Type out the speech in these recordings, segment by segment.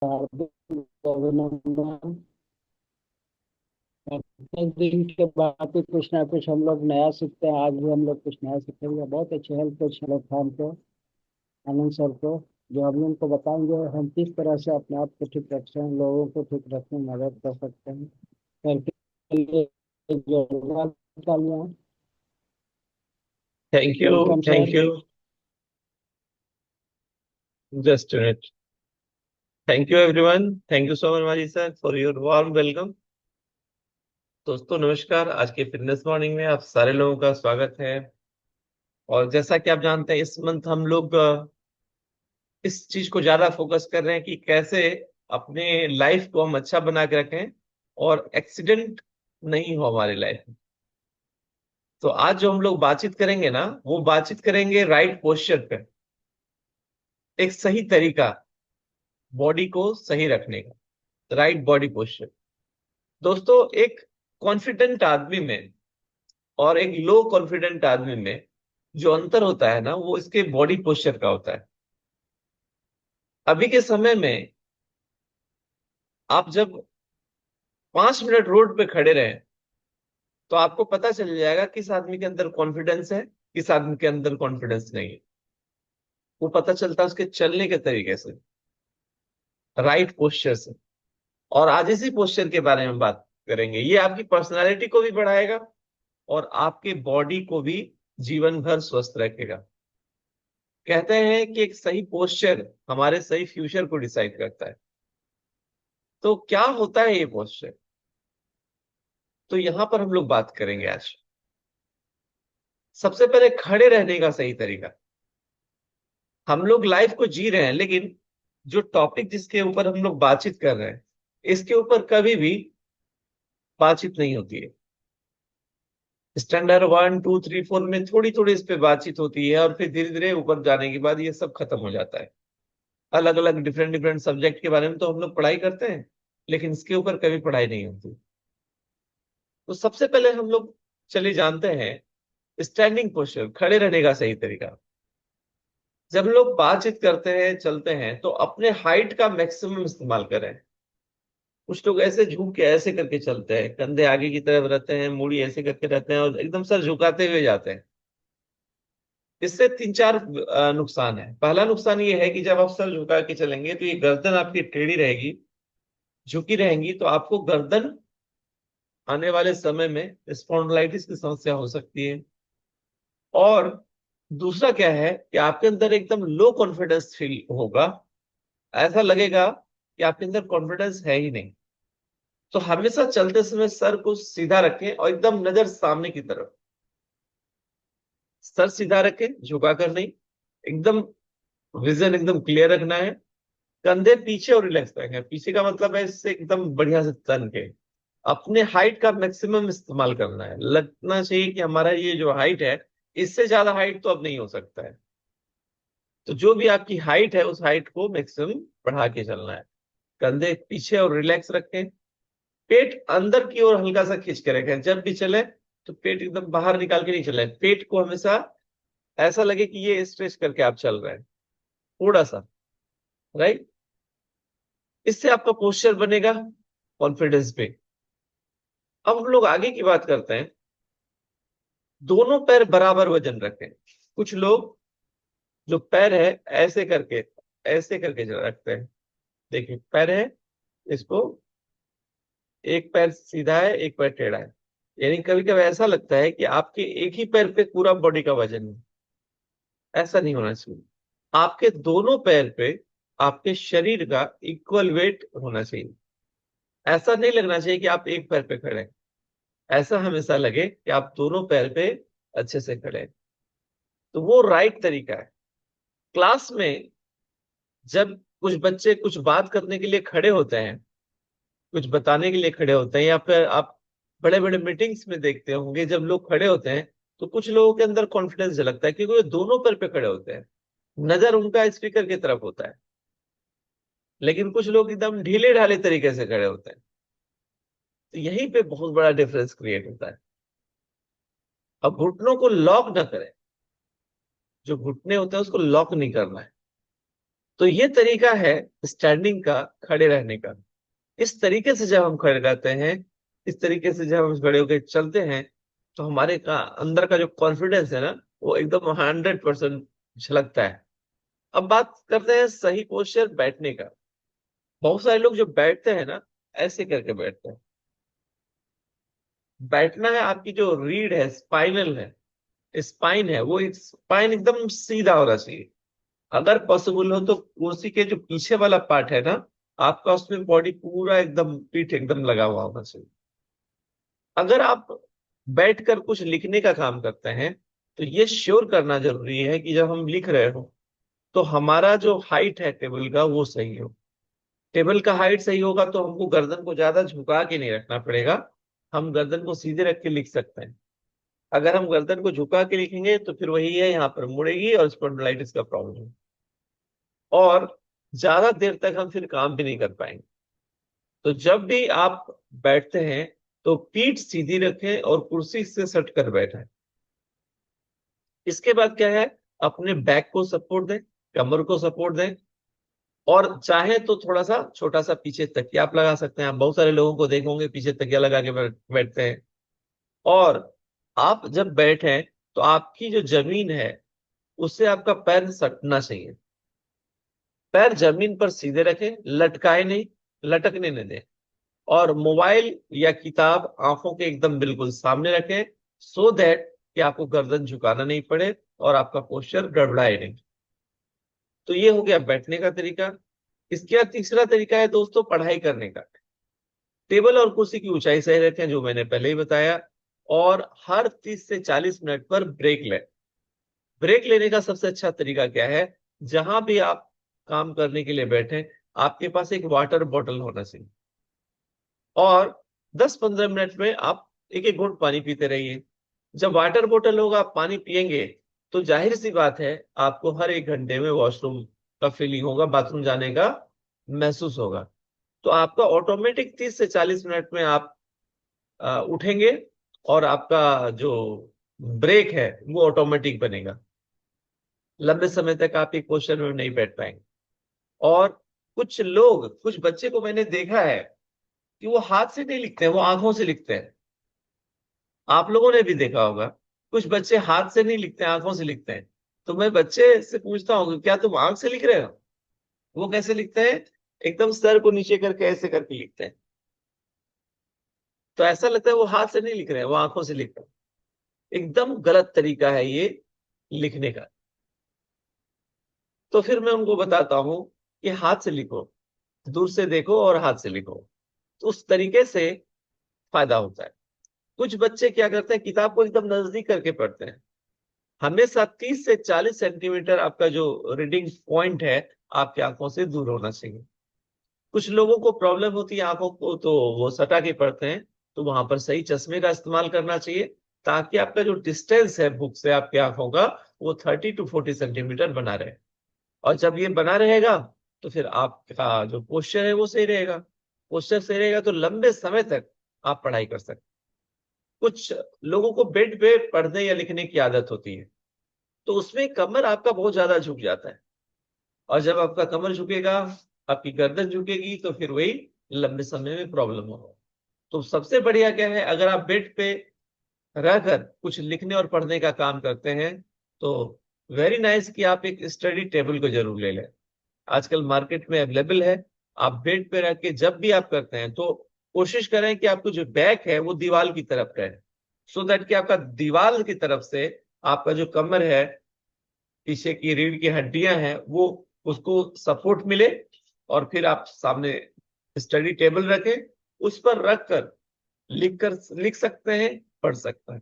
हार्दिक अभिनंदन। प्रत्येक दिन के बाद भी कुछ ना कुछ हम लोग नया सीखते हैं। आज भी हम लोग कुछ नया सीखेंगे। बहुत अच्छे हेल्प कोच शरद खान को, आनंद सर को, जो अभी उनको बताएंगे हम किस तरह से अपने आप को ठीक रख सकते हैं, लोगों को ठीक रखने में मदद कर सकते हैं। सर के लिए जोरदार तालियां। Thank you. Welcome Thank sir. you. Just a minute. Thank you, everyone. Thank you so much, Maji sir, for your warm welcome. दोस्तों नमस्कार। आज के फिटनेस मॉर्निंग में आप सारे लोगों का स्वागत है। और जैसा कि आप जानते हैं, इस मंथ हम लोग इस चीज को ज्यादा फोकस कर रहे हैं कि कैसे अपने लाइफ को हम अच्छा बना के रखें और एक्सीडेंट नहीं हो हमारी लाइफ में। तो आज जो हम लोग बातचीत करेंगे ना, वो बातचीत करेंगे राइट पोस्चर पे, एक सही तरीका बॉडी को सही रखने का, राइट बॉडी पोस्चर। दोस्तों, एक कॉन्फिडेंट आदमी में और एक लो कॉन्फिडेंट आदमी में जो अंतर होता है ना, वो इसके बॉडी पोस्चर का होता है। अभी के समय में आप जब 5 मिनट रोड पे खड़े रहे तो आपको पता चल जाएगा किस आदमी के अंदर कॉन्फिडेंस है, किस आदमी के अंदर कॉन्फिडेंस नहीं है। वो पता चलता है उसके चलने के तरीके से, राइट पोस्चर से। और आज इसी पोस्चर के बारे में बात करेंगे। ये आपकी पर्सनालिटी को भी बढ़ाएगा और आपके बॉडी को भी जीवन भर स्वस्थ रखेगा। कहते हैं कि एक सही पोस्चर हमारे सही फ्यूचर को डिसाइड करता है। तो क्या होता है ये पोस्चर? तो यहां पर हम लोग बात करेंगे आज। सबसे पहले खड़े रहने का सही तरीका। हम लोग लाइफ को जी रहे हैं, लेकिन जो टॉपिक जिसके ऊपर हम लोग बातचीत कर रहे हैं, इसके ऊपर कभी भी बातचीत नहीं होती है। स्टैंडर्ड 1 2 3 4 में थोड़ी थोड़ी इस पे बातचीत होती है और फिर धीरे धीरे ऊपर जाने के बाद ये सब खत्म हो जाता है। अलग अलग डिफरेंट डिफरेंट सब्जेक्ट के बारे में तो हम लोग पढ़ाई करते हैं, लेकिन इसके ऊपर कभी पढ़ाई नहीं होती। तो सबसे पहले हम लोग चलिए जानते हैं स्टैंडिंग पोस्चर, खड़े रहने का सही तरीका। जब लोग बातचीत करते हैं, चलते हैं, तो अपने हाइट का मैक्सिमम इस्तेमाल करें। कुछ लोग ऐसे झुक के ऐसे करके चलते हैं, कंधे आगे की तरफ रहते हैं, मूड़ी ऐसे करके रहते हैं और एकदम सर झुकाते हुए जाते हैं। इससे तीन चार नुकसान है। पहला नुकसान ये है कि जब आप सर झुका के चलेंगे तो ये गर्दन आपकी टेढ़ी रहेगी, झुकी रहेंगी, तो आपको गर्दन आने वाले समय में स्पॉन्डिलाइटिस की समस्या हो सकती है। और दूसरा क्या है कि आपके अंदर एकदम लो कॉन्फिडेंस फील होगा। ऐसा लगेगा कि आपके अंदर कॉन्फिडेंस है ही नहीं। तो हमेशा चलते समय सर को सीधा रखें और एकदम नजर सामने की तरफ। सर सीधा रखें, झुका कर नहीं, एकदम विजन एकदम क्लियर रखना है। कंधे पीछे और रिलैक्स रखें। पीछे का मतलब है इससे एकदम बढ़िया से तन के अपने हाइट का मैक्सिमम इस्तेमाल करना है। लगना चाहिए कि हमारा ये जो हाइट है, इससे ज्यादा हाइट तो अब नहीं हो सकता है। तो जो भी आपकी हाइट है उस हाइट को मैक्सिमम बढ़ा के चलना है। कंधे पीछे और रिलैक्स रखें। पेट अंदर की ओर हल्का सा खींच के रखें जब भी चले। तो पेट एकदम बाहर निकाल के नहीं चले। पेट को हमेशा ऐसा लगे कि ये स्ट्रेच करके आप चल रहे हैं, थोड़ा सा। राइट। इससे आपका पोस्चर बनेगा कॉन्फिडेंस पे। अब हम लोग आगे की बात करते हैं। दोनों पैर बराबर वजन रखें। कुछ लोग जो पैर है ऐसे करके जो रखते हैं। देखिए, पैर है, इसको एक पैर सीधा है, एक पैर टेढ़ा है। यानी कभी कभी ऐसा लगता है कि आपके एक ही पैर पे पूरा बॉडी का वजन है। ऐसा नहीं होना चाहिए। आपके दोनों पैर पे आपके शरीर का इक्वल वेट होना चाहिए। ऐसा नहीं लगना चाहिए कि आप एक पैर पे खड़े हैं। ऐसा हमेशा लगे कि आप दोनों पैर पे अच्छे से खड़े हैं। तो वो राइट तरीका है। क्लास में जब कुछ बच्चे कुछ बात करने के लिए खड़े होते हैं, कुछ बताने के लिए खड़े होते हैं, या फिर आप बड़े बड़े मीटिंग्स में देखते होंगे जब लोग खड़े होते हैं, तो कुछ लोगों के अंदर कॉन्फिडेंस झलकता है क्योंकि वो दोनों पैर पे खड़े होते हैं। नजर उनका स्पीकर की तरफ होता है। लेकिन कुछ लोग एकदम ढीले ढाले तरीके से खड़े होते हैं। तो यहीं पे बहुत बड़ा डिफरेंस क्रिएट होता है। अब घुटनों को लॉक ना करें। जो घुटने होते हैं उसको लॉक नहीं करना है। तो ये तरीका है स्टैंडिंग का, खड़े रहने का। इस तरीके से जब हम खड़े रहते हैं, इस तरीके से जब हम खड़े होकर चलते हैं, तो हमारे का अंदर का जो कॉन्फिडेंस है ना, वो एकदम 100% झलकता है। अब बात करते हैं सही पोस्चर बैठने का। बहुत सारे लोग जो बैठते हैं ना, ऐसे करके बैठते हैं। बैठना है, आपकी जो रीढ़ है, स्पाइनल है, स्पाइन है, वो एक स्पाइन एकदम सीधा होना चाहिए। अगर पॉसिबल हो तो कुर्सी के जो पीछे वाला पार्ट है ना, आपका उसमें बॉडी पूरा एकदम, पीठ एकदम लगा हुआ होना चाहिए। अगर आप बैठकर कुछ लिखने का काम करते हैं, तो ये श्योर करना जरूरी है कि जब हम लिख रहे हो, तो हमारा जो हाइट है टेबल का, वो सही हो। टेबल का हाइट सही होगा तो हमको गर्दन को ज्यादा झुका के नहीं रखना पड़ेगा। हम गर्दन को सीधे रख के लिख सकते हैं। अगर हम गर्दन को झुका के लिखेंगे तो फिर वही है, यहाँ पर मुड़ेगी और स्पॉन्डिलाइटिस का प्रॉब्लम है। और ज्यादा देर तक हम फिर काम भी नहीं कर पाएंगे। तो जब भी आप बैठते हैं, तो पीठ सीधी रखें और कुर्सी से सट कर बैठें। इसके बाद क्या है, अपने बैक को सपोर्ट दें, कमर को सपोर्ट दें। और चाहे तो थोड़ा सा छोटा सा पीछे तकिया आप लगा सकते हैं। आप बहुत सारे लोगों को देखोगे पीछे तकिया लगा के बैठते हैं। और आप जब बैठे, तो आपकी जो जमीन है, उससे आपका पैर सटना चाहिए। पैर जमीन पर सीधे रखें, लटकाए नहीं, लटकने नहीं दें। और मोबाइल या किताब आंखों के एकदम बिल्कुल सामने रखें, सो दैट कि आपको गर्दन झुकाना नहीं पड़े और आपका पोस्चर गड़बड़ाए नहीं। तो ये हो गया बैठने का तरीका। इसके बाद तीसरा तरीका है दोस्तों, पढ़ाई करने का। टेबल और कुर्सी की ऊंचाई सही रखें, जो मैंने पहले ही बताया। और हर 30 से 40 मिनट पर ब्रेक लें। ब्रेक लेने का सबसे अच्छा तरीका क्या है, जहां भी आप काम करने के लिए बैठे, आपके पास एक वाटर बॉटल होना चाहिए। और 10-15 मिनट में आप एक एक घूंट पानी पीते रहिए। जब वाटर बॉटल होगा, आप पानी पिएंगे, तो जाहिर सी बात है, आपको हर 1 घंटे में वॉशरूम का फीलिंग होगा, बाथरूम जाने का महसूस होगा। तो आपका ऑटोमेटिक 30 से 40 मिनट में आप उठेंगे, और आपका जो ब्रेक है वो ऑटोमेटिक बनेगा। लंबे समय तक आप एक पोस्चर में नहीं बैठ पाएंगे। और कुछ लोग, कुछ बच्चे को मैंने देखा है कि वो हाथ से नहीं लिखते हैं, वो आंखों से लिखते हैं। आप लोगों ने भी देखा होगा, कुछ बच्चे हाथ से नहीं लिखते हैं, आंखों से लिखते हैं। तो मैं बच्चे से पूछता हूँ कि क्या तुम आंख से लिख रहे हो? वो कैसे लिखते हैं? एकदम सर को नीचे करके ऐसे करके लिखते हैं। तो ऐसा लगता है वो हाथ से नहीं लिख रहे हैं, वो आंखों से लिख रहे हैं। एकदम गलत तरीका है ये लिखने का। तो फिर मैं उनको बताता हूँ कि हाथ से लिखो, दूर से देखो और हाथ से लिखो। तो उस तरीके से फायदा होता है। कुछ बच्चे क्या करते हैं, किताब को एकदम नजदीक करके पढ़ते हैं। हमेशा 30 से 40 सेंटीमीटर आपका जो रीडिंग पॉइंट है, आपकी आंखों से दूर होना चाहिए। कुछ लोगों को प्रॉब्लम होती है आंखों को, तो वो सटा के पढ़ते हैं। तो वहां पर सही चश्मे का इस्तेमाल करना चाहिए, ताकि आपका जो डिस्टेंस है बुक से आपकी आंखों का, वो 30 to 40 सेंटीमीटर बना रहे। और जब ये बना रहेगा, तो फिर आपका जो पोस्चर है वो सही रहेगा। पोस्चर सही रहेगा तो लंबे समय तक आप पढ़ाई कर सकते। कुछ लोगों को बेड पे पढ़ने या लिखने की आदत होती है, तो उसमें कमर आपका बहुत ज्यादा झुक जाता है। और जब आपका कमर झुकेगा, आपकी गर्दन झुकेगी, तो फिर वही लंबे समय में प्रॉब्लम होगा। तो सबसे बढ़िया क्या है, अगर आप बेड पे रहकर कुछ लिखने और पढ़ने का काम करते हैं, तो वेरी नाइस कि आप एक स्टडी टेबल को जरूर ले लें। आजकल मार्केट में अवेलेबल है। आप बेड पे रख के जब भी आप करते हैं, तो कोशिश करें कि आपको जो बैक है वो दीवार की तरफ रहे, सो दैट कि आपका दीवार की तरफ से आपका जो कमर है, पीछे की रीढ़ की हड्डियां हैं, वो उसको सपोर्ट मिले। और फिर आप सामने स्टडी टेबल रखें, उस पर रख कर लिख सकते हैं, पढ़ सकते हैं।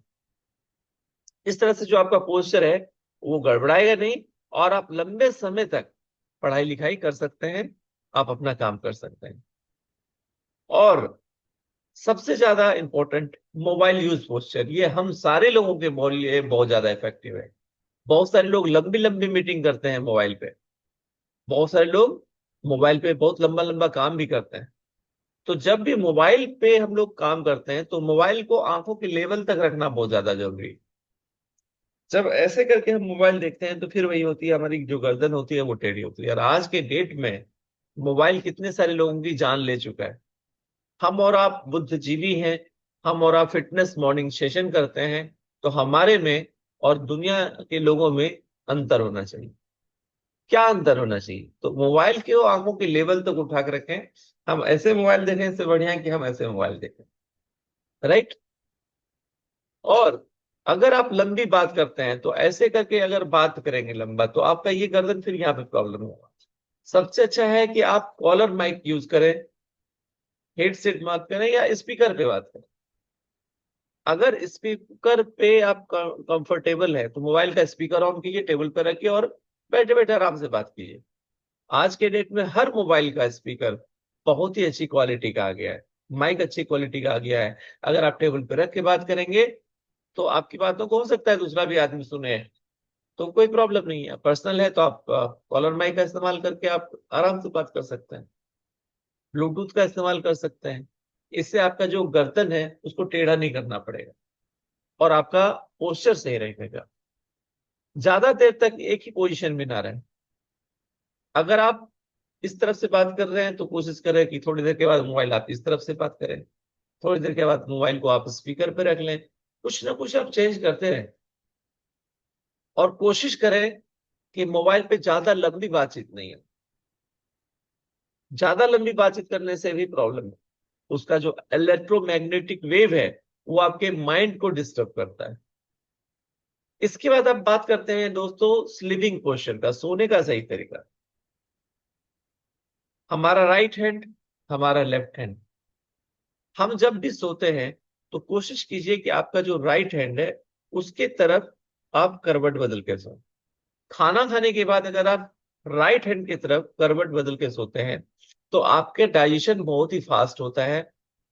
इस तरह से जो आपका पोस्चर है, वो गड़बड़ाएगा नहीं, और आप लंबे समय तक पढ़ाई लिखाई कर सकते हैं, आप अपना काम कर सकते हैं। और सबसे ज्यादा इंपॉर्टेंट, मोबाइल यूज पोस्चर, ये हम सारे लोगों के लिए बहुत ज्यादा इफेक्टिव है। बहुत सारे लोग लंबी लंबी मीटिंग करते हैं मोबाइल पे। बहुत सारे लोग मोबाइल पे बहुत लंबा लंबा काम भी करते हैं। तो जब भी मोबाइल पे हम लोग काम करते हैं, तो मोबाइल को आंखों के लेवल तक रखना बहुत ज्यादा जरूरी है। जब ऐसे करके हम मोबाइल देखते हैं तो फिर वही होती है, हमारी जो गर्दन होती है वो टेढ़ी होती है। और आज के डेट में मोबाइल कितने सारे लोगों की जान ले चुका है। हम और आप बुद्धिजीवी हैं, हम और आप फिटनेस मॉर्निंग सेशन करते हैं, तो हमारे में और दुनिया के लोगों में अंतर होना चाहिए। क्या अंतर होना चाहिए? तो मोबाइल के वो आंखों के लेवल तक उठा के रखें। हम ऐसे मोबाइल देखें, इससे बढ़िया है कि हम ऐसे मोबाइल देखें। राइट। और अगर आप लंबी बात करते हैं तो ऐसे करके अगर बात करेंगे लंबा, तो आपका ये गर्दन फिर यहाँ पे प्रॉब्लम होगा। सबसे अच्छा है कि आप कॉलर माइक यूज करें, हेडसेट बात करें या स्पीकर पे बात करें। अगर स्पीकर पे आप कंफर्टेबल है तो मोबाइल का स्पीकर ऑन कीजिए, टेबल पे रखिए और बैठे बैठे आराम से बात कीजिए। आज के डेट में हर मोबाइल का स्पीकर बहुत ही अच्छी क्वालिटी का आ गया है, माइक अच्छी क्वालिटी का आ गया है। अगर आप टेबल पे रख के बात करेंगे तो आपकी बातों को हो सकता है दूसरा भी आदमी सुने, तो कोई प्रॉब्लम नहीं है। पर्सनल है तो आप कॉलर माइक का इस्तेमाल करके आप आराम से बात कर सकते हैं, ब्लूटूथ का इस्तेमाल कर सकते हैं। इससे आपका जो गर्दन है उसको टेढ़ा नहीं करना पड़ेगा और आपका पोस्चर सही रहेगा। ज्यादा देर तक एक ही पोजीशन में ना रहे। अगर आप इस तरफ से बात कर रहे हैं तो कोशिश करें कि थोड़ी देर के बाद मोबाइल आप इस तरफ से बात करें, थोड़ी देर के बाद मोबाइल को आप स्पीकर पे रख लें। कुछ ना कुछ आप चेंज करते रहें और कोशिश करें कि मोबाइल पे ज्यादा लंबी बातचीत नहीं है। ज्यादा लंबी बातचीत करने से भी प्रॉब्लम है। उसका जो इलेक्ट्रोमैग्नेटिक वेव है वो आपके माइंड को डिस्टर्ब करता है। इसके बाद अब बात करते हैं दोस्तों स्लीपिंग पोस्चर का, सोने का सही तरीका। हमारा राइट हैंड, हमारा लेफ्ट हैंड। हम जब भी सोते हैं तो कोशिश कीजिए कि आपका जो राइट हैंड है उसके तरफ आप करवट बदल के सोएं। खाना खाने के बाद अगर आप राइट हैंड की तरफ करवट बदल के सोते हैं तो आपके डाइजेशन बहुत ही फास्ट होता है,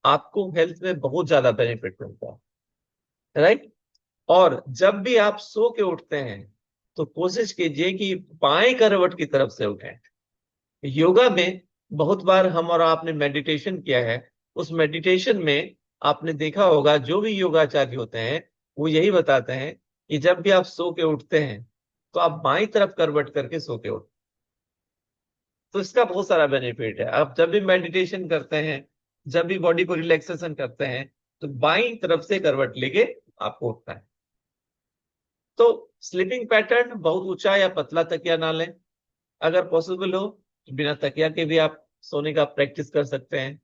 आपको हेल्थ में बहुत ज्यादा बेनिफिट मिलता है। राइट। और जब भी आप सो के उठते हैं तो कोशिश कीजिए कि बाएं करवट की तरफ से उठें। योगा में बहुत बार हम और आपने मेडिटेशन किया है, उस मेडिटेशन में आपने देखा होगा जो भी योगाचार्य होते हैं वो यही बताते हैं कि जब भी आप सो के उठते हैं तो आप बाईं तरफ करवट करके सो के उठ। तो इसका बहुत सारा बेनिफिट है। आप जब भी मेडिटेशन करते हैं, जब भी बॉडी को रिलैक्सेशन करते हैं, तो बाईं तरफ से करवट लेके आपको उठना है। तो स्लीपिंग पैटर्न बहुत ऊंचा या पतला तकिया ना लें। अगर पॉसिबल हो तो बिना तकिया के भी आप सोने का प्रैक्टिस कर सकते हैं।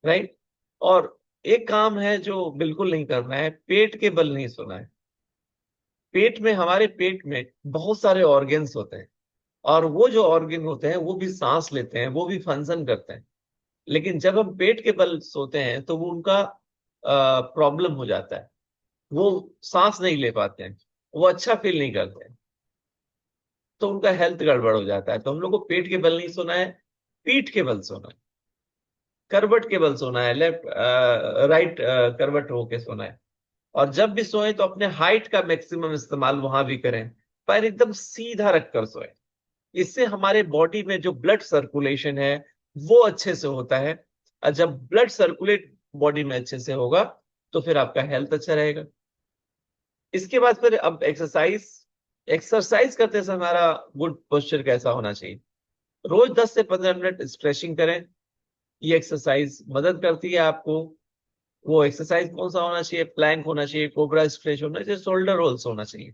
राइट। और एक काम है जो बिल्कुल नहीं करना है, पेट के बल नहीं सोना है। पेट में, हमारे पेट में बहुत सारे ऑर्गन्स होते हैं और वो जो ऑर्गन होते हैं वो भी सांस लेते हैं, वो भी फंक्शन करते हैं। लेकिन जब हम पेट के बल सोते हैं तो वो उनका प्रॉब्लम हो जाता है, वो सांस नहीं ले पाते हैं, वो अच्छा फील नहीं करते हैं, तो उनका हेल्थ गड़बड़ हो जाता है। तो हम लोग को पेट के बल नहीं सोना है, पीठ के बल सोना है, करवट के बल सोना है, लेफ्ट राइट करवट होके सोना है। और जब भी सोए तो अपने हाइट का मैक्सिमम इस्तेमाल वहां भी करें, पैर एकदम सीधा रखकर सोए। इससे हमारे बॉडी में जो ब्लड सर्कुलेशन है वो अच्छे से होता है। और जब ब्लड सर्कुलेट बॉडी में अच्छे से होगा तो फिर आपका हेल्थ अच्छा रहेगा। इसके बाद फिर अब एक्सरसाइज। एक्सरसाइज करते समय हमारा गुड पोस्चर कैसा होना चाहिए? रोज 10 से 15 मिनट स्ट्रेचिंग करें। ये एक्सरसाइज मदद करती है आपको। वो एक्सरसाइज कौन सा होना चाहिए? प्लैंक होना चाहिए, कोबरा स्ट्रेच होना चाहिए, शोल्डर रोल्स होना चाहिए।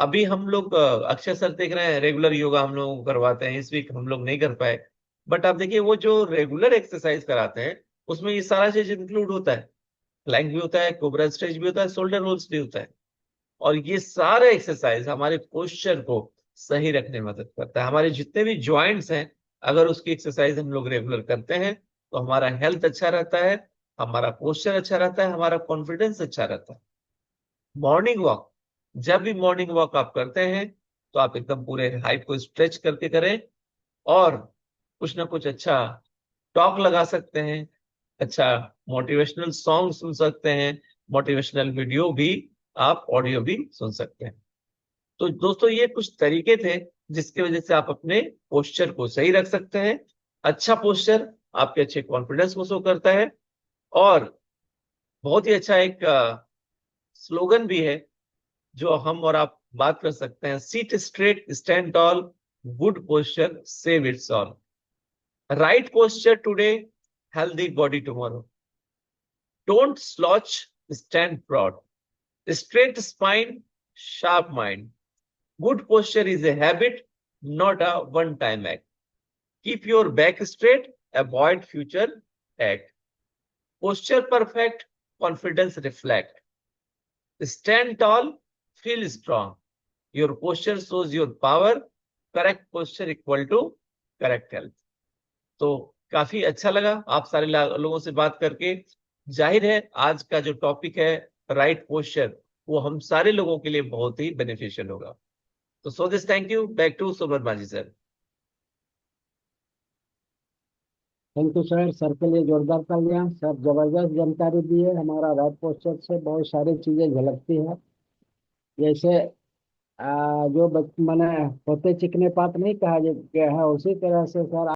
अभी हम लोग अक्षय सर देख रहे हैं, रेगुलर योगा हम लोग करवाते हैं, इस वीक हम लोग नहीं कर पाए। बट आप देखिए वो जो रेगुलर एक्सरसाइज कराते हैं उसमें ये सारा चीज इंक्लूड होता है। प्लैंक भी होता है, कोबरा स्ट्रेच भी होता है, शोल्डर रोल्स भी होता है। और ये सारे एक्सरसाइज हमारे पोस्चर को सही रखने में मदद करता है। हमारे जितने भी ज्वाइंट्स हैं, अगर उसकी एक्सरसाइज हम लोग रेगुलर करते हैं तो हमारा हेल्थ अच्छा रहता है, हमारा पोस्चर अच्छा रहता है, हमारा कॉन्फिडेंस अच्छा रहता है। मॉर्निंग वॉक, जब भी मॉर्निंग वॉक आप करते हैं तो आप एकदम पूरे हाइट को स्ट्रेच करके करें और कुछ ना कुछ अच्छा टॉक लगा सकते हैं, अच्छा मोटिवेशनल सॉन्ग सुन सकते हैं, मोटिवेशनल वीडियो भी, आप ऑडियो भी सुन सकते हैं। तो दोस्तों ये कुछ तरीके थे जिसकी वजह से आप अपने पोस्चर को सही रख सकते हैं। अच्छा पोस्चर आपके अच्छे कॉन्फिडेंस को शो करता है। और बहुत ही अच्छा एक स्लोगन भी है जो हम और आप बात कर सकते हैं, sit straight, stand tall, good posture save it's all. Right posture today, healthy body tomorrow. Don't slouch, stand proud. Straight spine, sharp mind. Good posture is a habit, not a one-time act. Keep your back straight, avoid future act. Posture perfect, confidence reflect. Stand tall, feel strong. Your posture shows your power. Correct posture equal to correct health. तो काफी अच्छा लगा आप सारे लोगों से बात करके। जाहिर है आज का जो टॉपिक है राइट पोस्चर, वो हम सारे लोगों के लिए बहुत ही बेनिफिशियल होगा। तो so this, thank you, back to Subrata ji sir. Thank you sir. Sir के लिए जोरदार तालियां। सर जबरदस्त जानकारी दी है। हमारा राइट पोस्चर से बहुत सारी चीजें झलकती है। जैसे जो मैंने होते चिकने पात नहीं कहा गया है, उसी तरह से सर